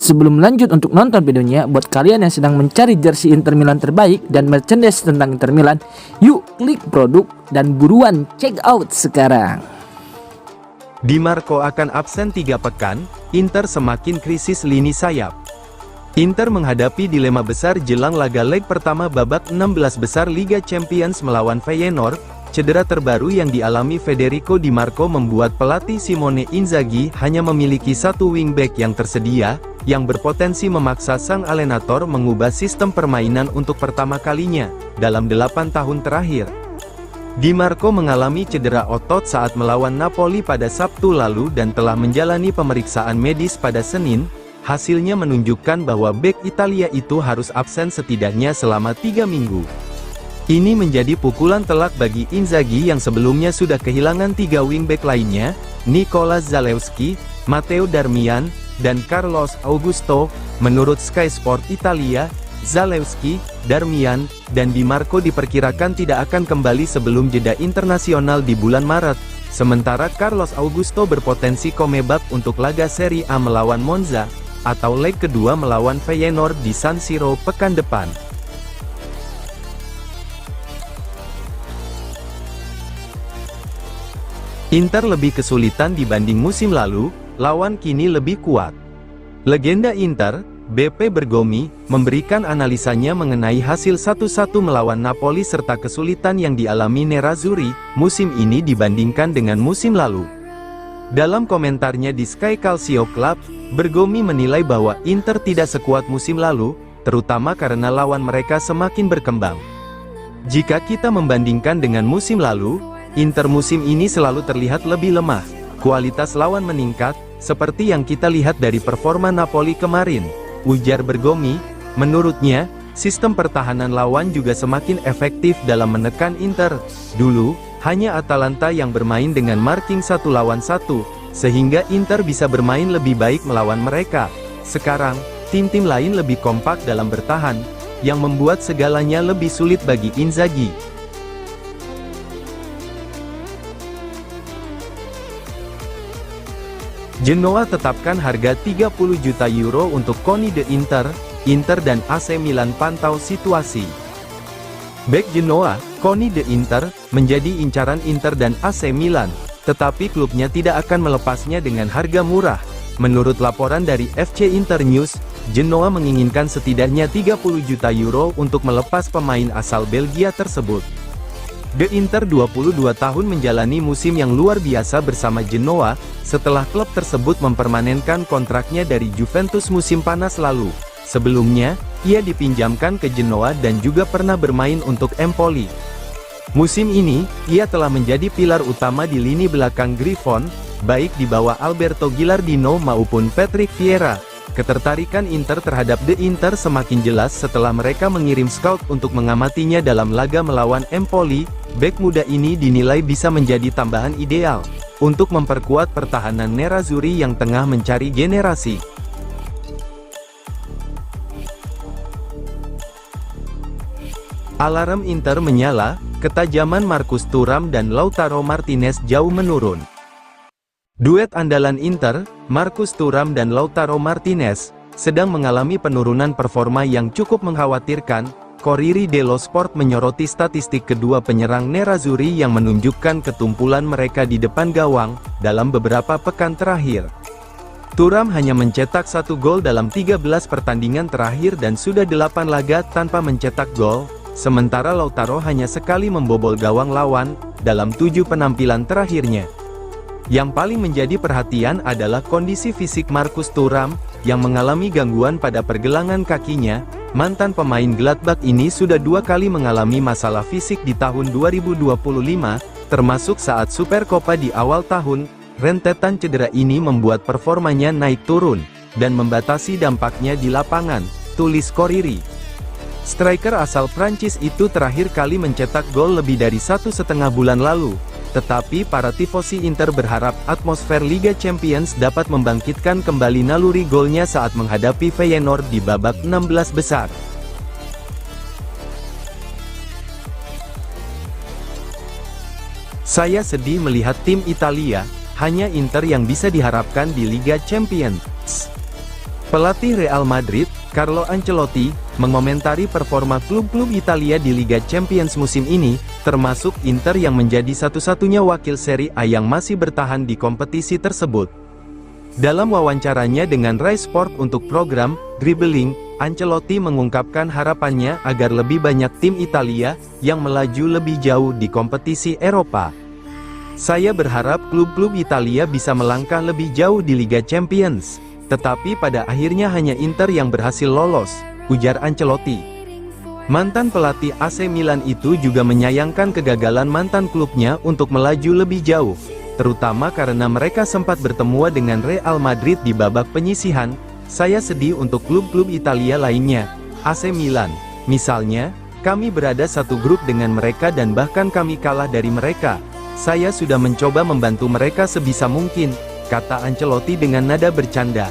Sebelum lanjut untuk nonton videonya, buat kalian yang sedang mencari jersey Inter Milan terbaik dan merchandise tentang Inter Milan, yuk klik produk dan buruan check out sekarang. Di Marco akan absen 3 pekan, Inter semakin krisis lini sayap. Inter menghadapi dilema besar jelang laga leg pertama babak 16 besar Liga Champions melawan Feyenoord. Cedera terbaru yang dialami Federico Di Marco membuat pelatih Simone Inzaghi hanya memiliki satu wingback yang tersedia, yang berpotensi memaksa sang alenator mengubah sistem permainan untuk pertama kalinya dalam 8 tahun terakhir. Di Marco mengalami cedera otot saat melawan Napoli pada Sabtu lalu dan telah menjalani pemeriksaan medis pada Senin. Hasilnya menunjukkan bahwa bek Italia itu harus absen setidaknya selama 3 minggu. Ini menjadi pukulan telak bagi Inzaghi yang sebelumnya sudah kehilangan 3 wingback lainnya, Nicolas Zalewski, Matteo Darmian, dan Carlos Augusto. Menurut Sky Sport Italia, Zalewski, Darmian, dan Di Marco diperkirakan tidak akan kembali sebelum jeda internasional di bulan Maret. Sementara Carlos Augusto berpotensi comeback untuk laga Serie A melawan Monza, atau leg kedua melawan Feyenoord di San Siro pekan depan. Inter lebih kesulitan dibanding musim lalu, lawan kini lebih kuat. Legenda Inter, BP Bergomi, memberikan analisanya mengenai hasil 1-1 melawan Napoli serta kesulitan yang dialami Nerazzurri musim ini dibandingkan dengan musim lalu. Dalam komentarnya di Sky Calcio Club, Bergomi menilai bahwa Inter tidak sekuat musim lalu, terutama karena lawan mereka semakin berkembang. Jika kita membandingkan dengan musim lalu, Inter musim ini selalu terlihat lebih lemah. Kualitas lawan meningkat, seperti yang kita lihat dari performa Napoli kemarin, ujar Bergomi. Menurutnya, sistem pertahanan lawan juga semakin efektif dalam menekan Inter. Dulu, hanya Atalanta yang bermain dengan marking 1 lawan 1, sehingga Inter bisa bermain lebih baik melawan mereka. Sekarang, tim-tim lain lebih kompak dalam bertahan, yang membuat segalanya lebih sulit bagi Inzaghi. Genoa tetapkan harga 30 juta euro untuk Koni de Inter. Inter dan AC Milan pantau situasi. Bek Genoa, Koni de Inter, menjadi incaran Inter dan AC Milan, tetapi klubnya tidak akan melepasnya dengan harga murah. Menurut laporan dari FC Inter News, Genoa menginginkan setidaknya 30 juta euro untuk melepas pemain asal Belgia tersebut. De Inter 22 tahun menjalani musim yang luar biasa bersama Genoa, setelah klub tersebut mempermanenkan kontraknya dari Juventus musim panas lalu. Sebelumnya, ia dipinjamkan ke Genoa dan juga pernah bermain untuk Empoli. Musim ini, ia telah menjadi pilar utama di lini belakang Griffon, baik di bawah Alberto Gilardino maupun Patrick Vieira. Ketertarikan Inter terhadap De Inter semakin jelas setelah mereka mengirim scout untuk mengamatinya dalam laga melawan Empoli. Bek muda ini dinilai bisa menjadi tambahan ideal untuk memperkuat pertahanan Nerazzurri yang tengah mencari generasi. Alarm Inter menyala, ketajaman Marcus Thuram dan Lautaro Martinez jauh menurun. Duet andalan Inter, Marcus Thuram dan Lautaro Martinez, sedang mengalami penurunan performa yang cukup mengkhawatirkan. Corriere dello Sport menyoroti statistik kedua penyerang Nerazzurri yang menunjukkan ketumpulan mereka di depan gawang dalam beberapa pekan terakhir. Thuram hanya mencetak 1 gol dalam 13 pertandingan terakhir dan sudah 8 laga tanpa mencetak gol, sementara Lautaro hanya sekali membobol gawang lawan dalam 7 penampilan terakhirnya. Yang paling menjadi perhatian adalah kondisi fisik Marcus Thuram, yang mengalami gangguan pada pergelangan kakinya. Mantan pemain Gladbach ini sudah 2 kali mengalami masalah fisik di tahun 2025, termasuk saat Supercopa di awal tahun. Rentetan cedera ini membuat performanya naik turun, dan membatasi dampaknya di lapangan, tulis Corriere. Striker asal Prancis itu terakhir kali mencetak gol lebih dari 1,5 bulan lalu. Tetapi para tifosi Inter berharap atmosfer Liga Champions dapat membangkitkan kembali naluri golnya saat menghadapi Feyenoord di babak 16 besar. Saya sedih melihat tim Italia, hanya Inter yang bisa diharapkan di Liga Champions. Pelatih Real Madrid, Carlo Ancelotti, mengomentari performa klub-klub Italia di Liga Champions musim ini, termasuk Inter yang menjadi satu-satunya wakil Serie A yang masih bertahan di kompetisi tersebut. Dalam wawancaranya dengan Rai Sport untuk program Dribbling, Ancelotti mengungkapkan harapannya agar lebih banyak tim Italia yang melaju lebih jauh di kompetisi Eropa. "Saya berharap klub-klub Italia bisa melangkah lebih jauh di Liga Champions. Tetapi pada akhirnya hanya Inter yang berhasil lolos," ujar Ancelotti. Mantan pelatih AC Milan itu juga menyayangkan kegagalan mantan klubnya untuk melaju lebih jauh, terutama karena mereka sempat bertemu dengan Real Madrid di babak penyisihan. "Saya sedih untuk klub-klub Italia lainnya, AC Milan, misalnya, kami berada satu grup dengan mereka dan bahkan kami kalah dari mereka. Saya sudah mencoba membantu mereka sebisa mungkin," kata Ancelotti dengan nada bercanda.